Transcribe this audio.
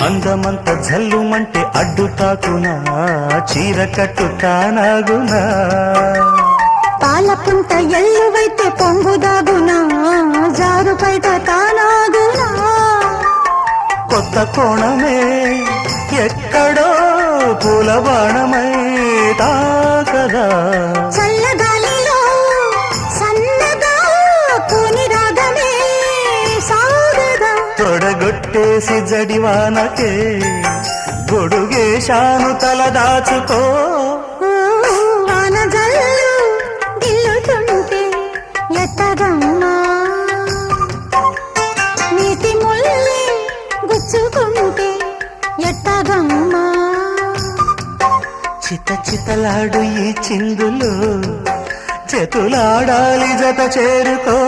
అందమంత జల్లుమంటే అడ్డు తాకునా చీర కట్టు తానాగునా పాలపుంట ఎల్లువైతే పొంగుదాగునా జారు బయట తానాగునా కొత్త కోణమే ఎక్కడో పూల బాణమై తాకదా చల్లగాలిలో సన్నగా కూని రాగమే సాగదా తొడగొట్టేసి జడివానకే గొడుగేశాను తల దాచుకో వాన జల్లు గిల్లుతుంటే ఎత్తగమ్మా నీటి ముల్లి గుచ్చుకుంటే ఎత్తగమ్మా చిత చితలాడు ఈ చిందులు చేతులాడాలి జత చేరుకో